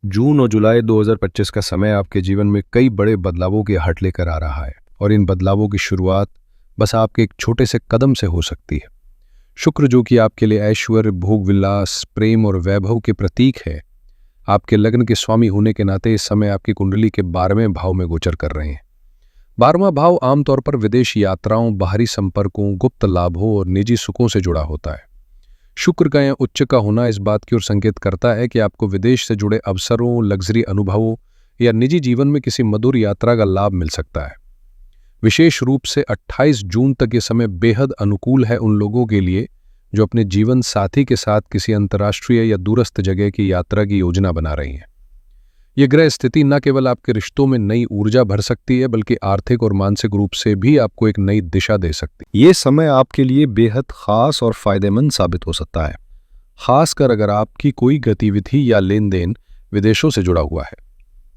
जून और जुलाई 2025 का समय आपके जीवन में कई बड़े बदलावों की हट लेकर आ रहा है और इन बदलावों की शुरुआत बस आपके एक छोटे से कदम से हो सकती है। शुक्र, जो कि आपके लिए ऐश्वर्य, भोग विलास, प्रेम और वैभव के प्रतीक है, आपके लग्न के स्वामी होने के नाते इस समय आपकी कुंडली के 12वें भाव में गोचर कर रहे हैं। 12वां भाव आमतौर पर विदेश यात्राओं, बाहरी संपर्कों, गुप्त लाभों और निजी सुखों से जुड़ा होता है। शुक्र का या उच्च का होना इस बात की ओर संकेत करता है कि आपको विदेश से जुड़े अवसरों, लग्जरी अनुभवों या निजी जीवन में किसी मधुर यात्रा का लाभ मिल सकता है। विशेष रूप से 28 जून तक ये समय बेहद अनुकूल है उन लोगों के लिए जो अपने जीवन साथी के साथ किसी अंतर्राष्ट्रीय या दूरस्थ जगह की यात्रा की योजना बना रही हैं। ये ग्रह स्थिति न केवल आपके रिश्तों में नई ऊर्जा भर सकती है, बल्कि आर्थिक और मानसिक रूप से भी आपको एक नई दिशा दे सकती है। ये समय आपके लिए बेहद खास और फायदेमंद साबित हो सकता है, खासकर अगर आपकी कोई गतिविधि या लेन देन विदेशों से जुड़ा हुआ है।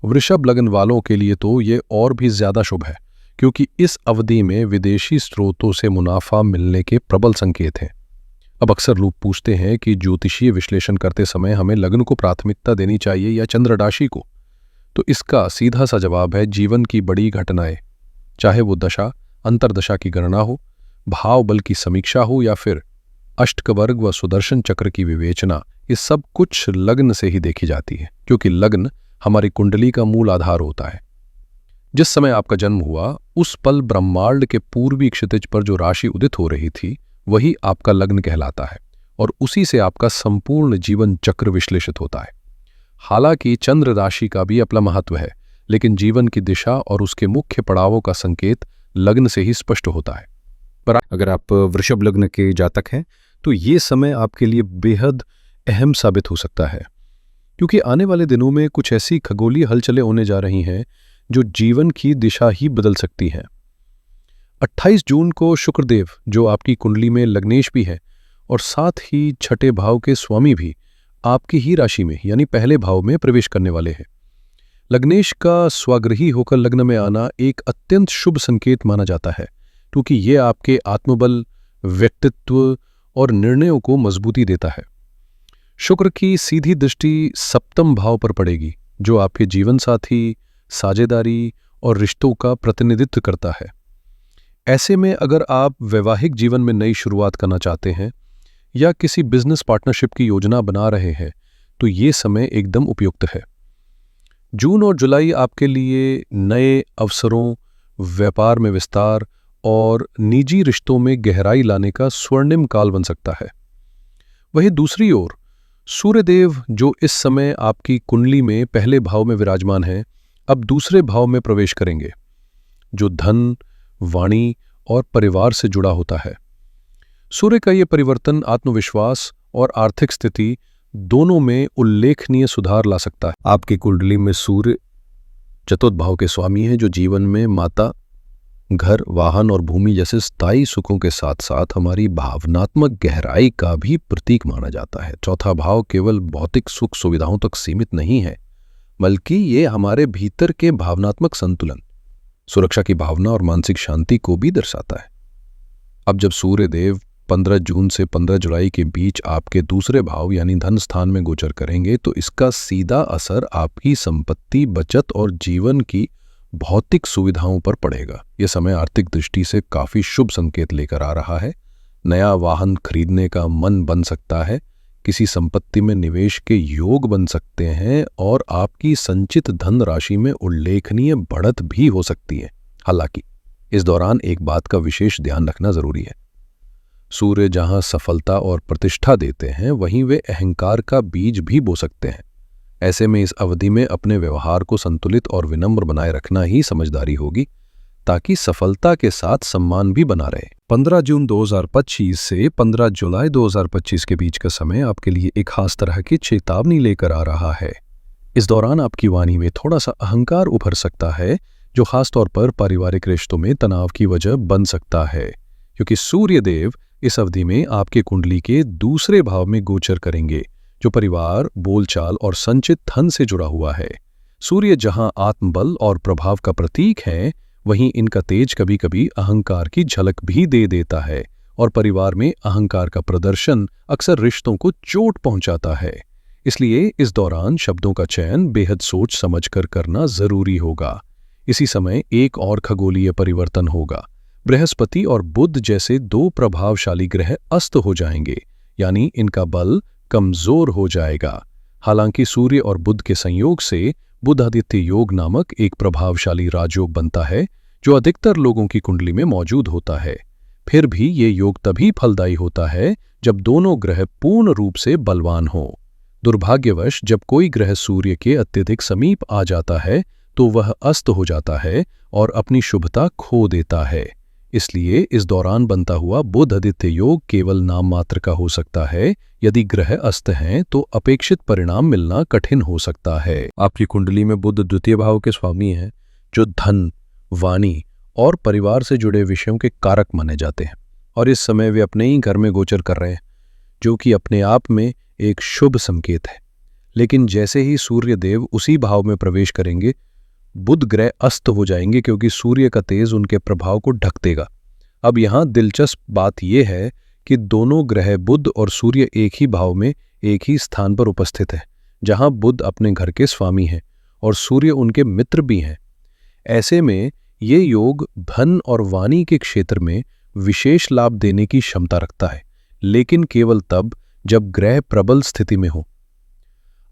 वृषभ लग्न वालों के लिए तो ये और भी ज्यादा शुभ है, क्योंकि इस अवधि में विदेशी स्रोतों से मुनाफा मिलने के प्रबल संकेत हैं। अब अक्सर लोग पूछते हैं कि ज्योतिषीय विश्लेषण करते समय हमें लग्न को प्राथमिकता देनी चाहिए या चंद्र राशि को। तो इसका सीधा सा जवाब है जीवन की बड़ी घटनाएं, चाहे वो दशा अंतरदशा की गणना हो, भाव बल की समीक्षा हो या फिर अष्टकवर्ग व सुदर्शन चक्र की विवेचना, ये सब कुछ लग्न से ही देखी जाती है, क्योंकि लग्न हमारी कुंडली का मूल आधार होता है। जिस समय आपका जन्म हुआ उस पल ब्रह्मांड के पूर्वी क्षितिज पर जो राशि उदित हो रही थी वही आपका लग्न कहलाता है और उसी से आपका संपूर्ण जीवन चक्र विश्लेषित होता है। हालांकि चंद्र राशि का भी अपना महत्व है, लेकिन जीवन की दिशा और उसके मुख्य पड़ावों का संकेत लग्न से ही स्पष्ट होता है। पर अगर आप वृषभ लग्न के जातक हैं तो ये समय आपके लिए बेहद अहम साबित हो सकता है, क्योंकि आने वाले दिनों में कुछ ऐसी खगोलीय हलचलें होने जा रही हैं जो जीवन की दिशा ही बदल सकती हैं। 28 जून को शुक्रदेव, जो आपकी कुंडली में लग्नेश भी है और साथ ही छठे भाव के स्वामी भी, आपकी ही राशि में यानी पहले भाव में प्रवेश करने वाले हैं। लग्नेश का स्वगृही होकर लग्न में आना एक अत्यंत शुभ संकेत माना जाता है, क्योंकि ये आपके आत्मबल, व्यक्तित्व और निर्णयों को मजबूती देता है। शुक्र की सीधी दृष्टि सप्तम भाव पर पड़ेगी, जो आपके जीवन साथी, साझेदारी और रिश्तों का प्रतिनिधित्व करता है। ऐसे में अगर आप वैवाहिक जीवन में नई शुरुआत करना चाहते हैं या किसी बिजनेस पार्टनरशिप की योजना बना रहे हैं तो ये समय एकदम उपयुक्त है। जून और जुलाई आपके लिए नए अवसरों, व्यापार में विस्तार और निजी रिश्तों में गहराई लाने का स्वर्णिम काल बन सकता है। वहीं दूसरी ओर सूर्यदेव, जो इस समय आपकी कुंडली में पहले भाव में विराजमान हैं, अब दूसरे भाव में प्रवेश करेंगे, जो धन, वाणी और परिवार से जुड़ा होता है। सूर्य का यह परिवर्तन आत्मविश्वास और आर्थिक स्थिति दोनों में उल्लेखनीय सुधार ला सकता है। आपकी कुंडली में सूर्य चतुर्थ भाव के स्वामी हैं, जो जीवन में माता, घर, वाहन और भूमि जैसे स्थायी सुखों के साथ साथ हमारी भावनात्मक गहराई का भी प्रतीक माना जाता है। चौथा भाव केवल भौतिक सुख सुविधाओं तक सीमित नहीं है, बल्कि ये हमारे भीतर के भावनात्मक संतुलन, सुरक्षा की भावना और मानसिक शांति को भी दर्शाता है। अब जब सूर्य देव 15 जून से 15 जुलाई के बीच आपके दूसरे भाव यानी धन स्थान में गोचर करेंगे, तो इसका सीधा असर आपकी संपत्ति, बचत और जीवन की भौतिक सुविधाओं पर पड़ेगा। यह समय आर्थिक दृष्टि से काफी शुभ संकेत लेकर आ रहा है। नया वाहन खरीदने का मन बन सकता है, किसी संपत्ति में निवेश के योग बन सकते हैं और आपकी संचित धन राशि में उल्लेखनीय बढ़त भी हो सकती है। हालांकि इस दौरान एक बात का विशेष ध्यान रखना जरूरी है। सूर्य जहां सफलता और प्रतिष्ठा देते हैं, वहीं वे अहंकार का बीज भी बो सकते हैं। ऐसे में इस अवधि में अपने व्यवहार को संतुलित और विनम्र बनाए रखना ही समझदारी होगी, ताकि सफलता के साथ सम्मान भी बना रहे। 15 जून 2025 से 15 जुलाई 2025 के बीच का समय आपके लिए एक खास तरह की चेतावनी लेकर आ रहा है। इस दौरान आपकी वाणी में थोड़ा सा अहंकार उभर सकता है, जो खासतौर पर पारिवारिक रिश्तों में तनाव की वजह बन सकता है, क्योंकि सूर्यदेव इस अवधि में आपके कुंडली के दूसरे भाव में गोचर करेंगे, जो परिवार, बोलचाल और संचित धन से जुड़ा हुआ है। सूर्य जहां आत्मबल और प्रभाव का प्रतीक है, वहीं इनका तेज कभी कभी अहंकार की झलक भी दे देता है और परिवार में अहंकार का प्रदर्शन अक्सर रिश्तों को चोट पहुंचाता है। इसलिए इस दौरान शब्दों का चयन बेहद सोच समझकर करना जरूरी होगा। इसी समय एक और खगोलीय परिवर्तन होगा। बृहस्पति और बुध जैसे दो प्रभावशाली ग्रह अस्त हो जाएंगे, यानी इनका बल कमजोर हो जाएगा। हालांकि सूर्य और बुध के संयोग से बुध आदित्य योग नामक एक प्रभावशाली राजयोग बनता है, जो अधिकतर लोगों की कुंडली में मौजूद होता है। फिर भी ये योग तभी फलदायी होता है जब दोनों ग्रह पूर्ण रूप से बलवान हों। दुर्भाग्यवश जब कोई ग्रह सूर्य के अत्यधिक समीप आ जाता है तो वह अस्त हो जाता है और अपनी शुभता खो देता है। इसलिए इस दौरान बनता हुआ बुध आदित्य योग केवल नाम मात्र का हो सकता है। यदि ग्रह अस्त हैं तो अपेक्षित परिणाम मिलना कठिन हो सकता है। आपकी कुंडली में बुध द्वितीय भाव के स्वामी हैं, जो धन, वाणी और परिवार से जुड़े विषयों के कारक माने जाते हैं, और इस समय वे अपने ही घर में गोचर कर रहे हैं, जो कि अपने आप में एक शुभ संकेत है। लेकिन जैसे ही सूर्य देव उसी भाव में प्रवेश करेंगे, बुध ग्रह अस्त हो जाएंगे, क्योंकि सूर्य का तेज उनके प्रभाव को ढक देगा। अब यहां दिलचस्प बात यह है कि दोनों ग्रह बुध और सूर्य एक ही भाव में एक ही स्थान पर उपस्थित है, जहां बुध अपने घर के स्वामी हैं और सूर्य उनके मित्र भी हैं। ऐसे में ये योग धन और वाणी के क्षेत्र में विशेष लाभ देने की क्षमता रखता है, लेकिन केवल तब जब ग्रह प्रबल स्थिति में हो।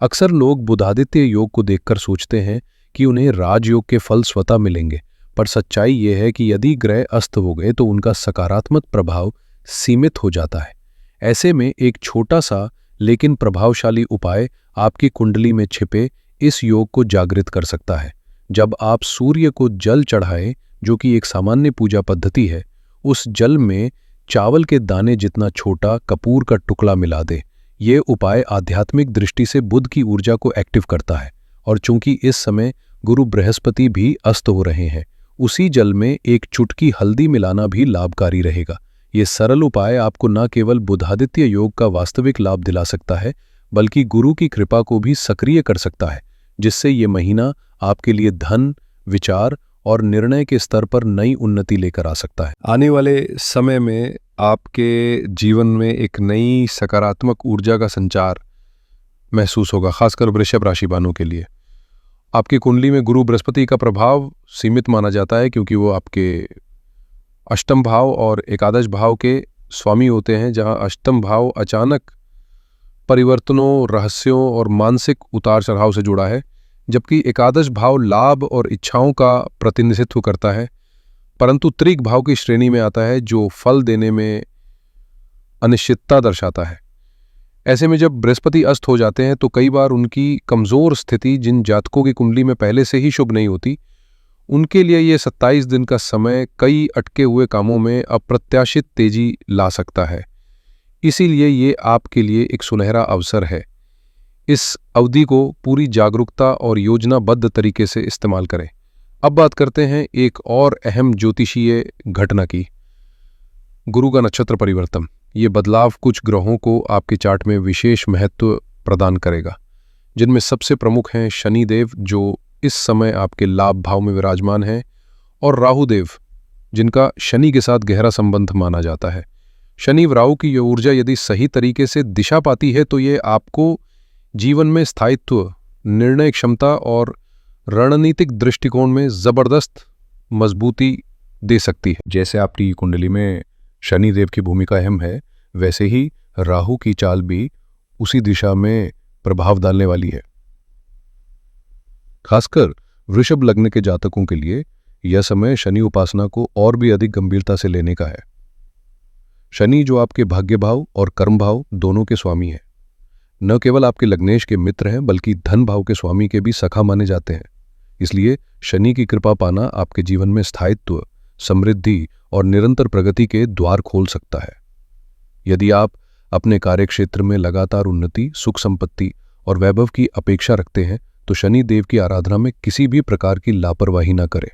अक्सर लोग बुधादित्य योग को देखकर सोचते हैं कि उन्हें राजयोग के फल स्वतः मिलेंगे, पर सच्चाई यह है कि यदि ग्रह अस्त हो गए तो उनका सकारात्मक प्रभाव सीमित हो जाता है। ऐसे में एक छोटा सा लेकिन प्रभावशाली उपाय आपकी कुंडली में छिपे इस योग को जागृत कर सकता है। जब आप सूर्य को जल चढ़ाएं, जो कि एक सामान्य पूजा पद्धति है, उस जल में चावल के दाने जितना छोटा कपूर का टुकड़ा मिला दें। ये उपाय आध्यात्मिक दृष्टि से बुध की ऊर्जा को एक्टिव करता है, और चूंकि इस समय गुरु बृहस्पति भी अस्त हो रहे हैं, उसी जल में एक चुटकी हल्दी मिलाना भी लाभकारी रहेगा। ये सरल उपाय आपको न केवल बुधादित्य योग का वास्तविक लाभ दिला सकता है, बल्कि गुरु की कृपा को भी सक्रिय कर सकता है, जिससे ये महीना आपके लिए धन, विचार और निर्णय के स्तर पर नई उन्नति लेकर आ सकता है। आने वाले समय में आपके जीवन में एक नई सकारात्मक ऊर्जा का संचार महसूस होगा, खासकर वृषभ राशि वालों के लिए। आपकी कुंडली में गुरु बृहस्पति का प्रभाव सीमित माना जाता है, क्योंकि वो आपके अष्टम भाव और एकादश भाव के स्वामी होते हैं, जहां अष्टम भाव अचानक परिवर्तनों, रहस्यों और मानसिक उतार चढ़ाव से जुड़ा है, जबकि एकादश भाव लाभ और इच्छाओं का प्रतिनिधित्व करता है, परंतु त्रिक भाव की श्रेणी में आता है, जो फल देने में अनिश्चितता दर्शाता है। ऐसे में जब बृहस्पति अस्त हो जाते हैं तो कई बार उनकी कमजोर स्थिति, जिन जातकों की कुंडली में पहले से ही शुभ नहीं होती, उनके लिए ये 27 दिन का समय कई अटके हुए कामों में अप्रत्याशित तेजी ला सकता है। इसीलिए ये आपके लिए एक सुनहरा अवसर है। इस अवधि को पूरी जागरूकता और योजनाबद्ध तरीके से इस्तेमाल करें। अब बात करते हैं एक और अहम ज्योतिषीय घटना की, गुरु का नक्षत्र परिवर्तन। ये बदलाव कुछ ग्रहों को आपके चार्ट में विशेष महत्व प्रदान करेगा, जिनमें सबसे प्रमुख हैं शनिदेव, जो इस समय आपके लाभ भाव में विराजमान हैं, और राहुदेव, जिनका शनि के साथ गहरा संबंध माना जाता है। शनि व राहु की ये ऊर्जा यदि सही तरीके से दिशा पाती है तो ये आपको जीवन में स्थायित्व, निर्णय क्षमता और रणनीतिक दृष्टिकोण में जबरदस्त मजबूती दे सकती है। जैसे आपकी कुंडली में शनिदेव की भूमिका अहम है, वैसे ही राहु की चाल भी उसी दिशा में प्रभाव डालने वाली है। खासकर वृषभ लग्न के जातकों के लिए यह समय शनि उपासना को और भी अधिक गंभीरता से लेने का है। शनि, जो आपके भाग्य भाव और कर्म भाव दोनों के स्वामी हैं, न केवल आपके लग्नेश के मित्र हैं, बल्कि धन भाव के स्वामी के भी सखा माने जाते हैं। इसलिए शनि की कृपा पाना आपके जीवन में स्थायित्व, समृद्धि और निरंतर प्रगति के द्वार खोल सकता है। यदि आप अपने कार्यक्षेत्र में लगातार उन्नति, सुख संपत्ति और वैभव की अपेक्षा रखते हैं तो शनि देव की आराधना में किसी भी प्रकार की लापरवाही न करें।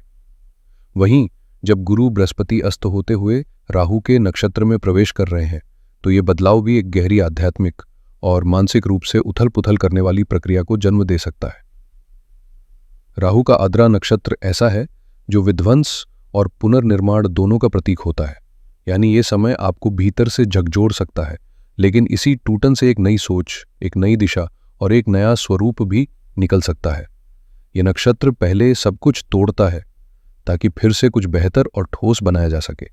वहीं जब गुरु बृहस्पति अस्त होते हुए राहु के नक्षत्र में प्रवेश कर रहे हैं तो ये बदलाव भी एक गहरी आध्यात्मिक और मानसिक रूप से उथल पुथल करने वाली प्रक्रिया को जन्म दे सकता है। राहु का आद्रा नक्षत्र ऐसा है जो विध्वंस और पुनर्निर्माण दोनों का प्रतीक होता है, यानी ये समय आपको भीतर से झकझोर सकता है, लेकिन इसी टूटन से एक नई सोच, एक नई दिशा और एक नया स्वरूप भी निकल सकता है। यह नक्षत्र पहले सब कुछ तोड़ता है ताकि फिर से कुछ बेहतर और ठोस बनाया जा सके।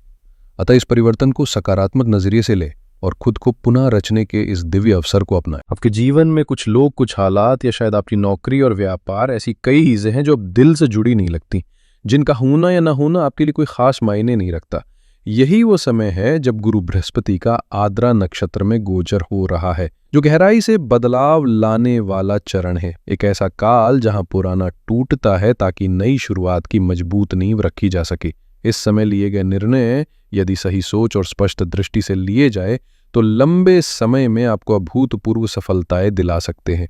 अतः इस परिवर्तन को सकारात्मक नजरिए से ले और खुद को पुनः रचने के इस दिव्य अवसर को अपनाएं। आपके जीवन में कुछ लोग, कुछ हालात या शायद आपकी नौकरी और व्यापार, ऐसी कई चीजें हैं जो अब दिल से जुड़ी नहीं लगती, जिनका होना या ना होना आपके लिए कोई खास मायने नहीं रखता। यही वो समय है जब गुरु बृहस्पति का आद्रा नक्षत्र में गोचर हो रहा है, जो गहराई से बदलाव लाने वाला चरण है। एक ऐसा काल जहां पुराना टूटता है ताकि नई शुरुआत की मजबूत नींव रखी जा सके। इस समय लिए गए निर्णय यदि सही सोच और स्पष्ट दृष्टि से लिए जाए तो लंबे समय में आपको अभूतपूर्व सफलताएं दिला सकते हैं।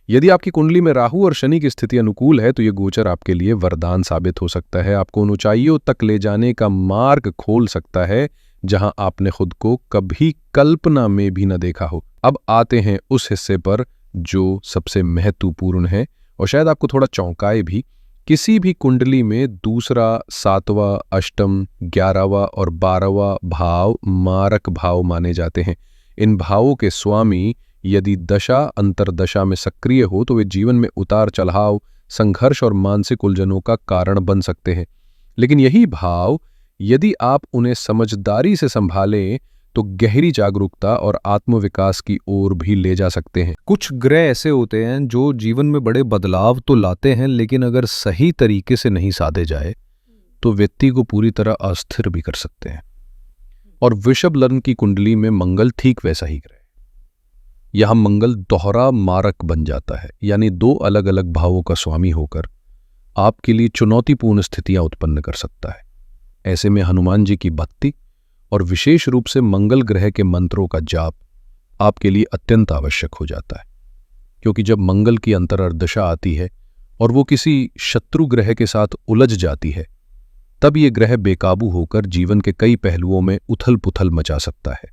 यदि आपकी कुंडली में राहु और शनि की स्थिति अनुकूल है तो ये गोचर आपके लिए वरदान साबित हो सकता है। आपको उन ऊंचाइयों तक ले जाने का मार्ग खोल सकता है जहां आपने खुद को कभी कल्पना में भी न देखा हो। अब आते हैं उस हिस्से पर जो सबसे महत्वपूर्ण है और शायद आपको थोड़ा चौंकाए भी। किसी भी कुंडली में दूसरा, 7वां, अष्टम, 11वां और 12वां भाव मारक भाव माने जाते हैं। इन भावों के स्वामी यदि दशा अंतरदशा में सक्रिय हो तो वे जीवन में उतार चढ़ाव, संघर्ष और मानसिक उलझनों का कारण बन सकते हैं। लेकिन यही भाव यदि आप उन्हें समझदारी से संभालें तो गहरी जागरूकता और आत्मविकास की ओर भी ले जा सकते हैं। कुछ ग्रह ऐसे होते हैं जो जीवन में बड़े बदलाव तो लाते हैं, लेकिन अगर सही तरीके से नहीं साधे जाए तो व्यक्ति को पूरी तरह अस्थिर भी कर सकते हैं। और वृषभ लग्न की कुंडली में मंगल ठीक वैसा ही ग्रह है। यहां मंगल दोहरा मारक बन जाता है, यानी दो अलग अलग भावों का स्वामी होकर आपके लिए चुनौतीपूर्ण स्थितियां उत्पन्न कर सकता है। ऐसे में हनुमान जी की भक्ति और विशेष रूप से मंगल ग्रह के मंत्रों का जाप आपके लिए अत्यंत आवश्यक हो जाता है, क्योंकि जब मंगल की अंतर्दशा आती है और वो किसी शत्रु ग्रह के साथ उलझ जाती है, तब ये ग्रह बेकाबू होकर जीवन के कई पहलुओं में उथल पुथल मचा सकता है।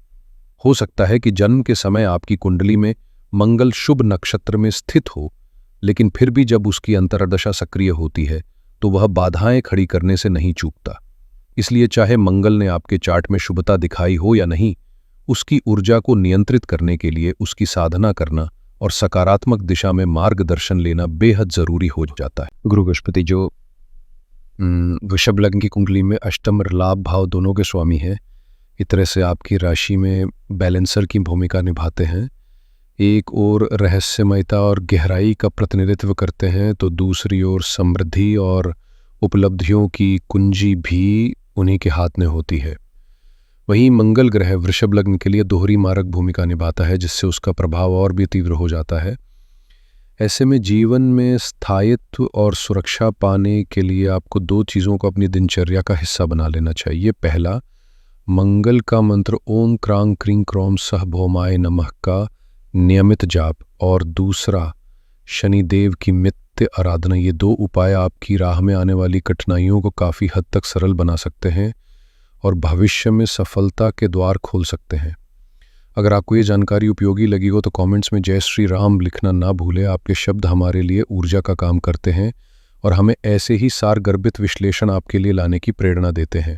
हो सकता है कि जन्म के समय आपकी कुंडली में मंगल शुभ नक्षत्र में स्थित हो, लेकिन फिर भी जब उसकी अंतर्दशा सक्रिय होती है तो वह बाधाएं खड़ी करने से नहीं चूकता। इसलिए चाहे मंगल ने आपके चार्ट में शुभता दिखाई हो या नहीं, उसकी ऊर्जा को नियंत्रित करने के लिए उसकी साधना करना और सकारात्मक दिशा में मार्गदर्शन लेना बेहद जरूरी हो जाता है। गुरु बृहस्पति जो वृषभ लग्न की कुंडली में अष्टम और लाभ भाव दोनों के स्वामी है, इस तरह से आपकी राशि में बैलेंसर की भूमिका निभाते हैं। एक ओर रहस्यमयता और गहराई का प्रतिनिधित्व करते हैं तो दूसरी ओर समृद्धि और उपलब्धियों की कुंजी भी उन्हीं के हाथ में होती है। वहीं मंगल ग्रह वृषभ लग्न के लिए दोहरी मारक भूमिका निभाता है, जिससे उसका प्रभाव और भी तीव्र हो जाता है। ऐसे में जीवन में स्थायित्व और सुरक्षा पाने के लिए आपको दो चीज़ों को अपनी दिनचर्या का हिस्सा बना लेना चाहिए। पहला, मंगल का मंत्र ओम क्रांग क्रीं क्रौम सह भौमाय नमः का नियमित जाप, और दूसरा शनिदेव की नित्य आराधना। ये दो उपाय आपकी राह में आने वाली कठिनाइयों को काफ़ी हद तक सरल बना सकते हैं और भविष्य में सफलता के द्वार खोल सकते हैं। अगर आपको ये जानकारी उपयोगी लगी हो तो कमेंट्स में जय श्री राम लिखना ना भूलें। आपके शब्द हमारे लिए ऊर्जा का काम करते हैं और हमें ऐसे ही सारगर्भित विश्लेषण आपके लिए लाने की प्रेरणा देते हैं।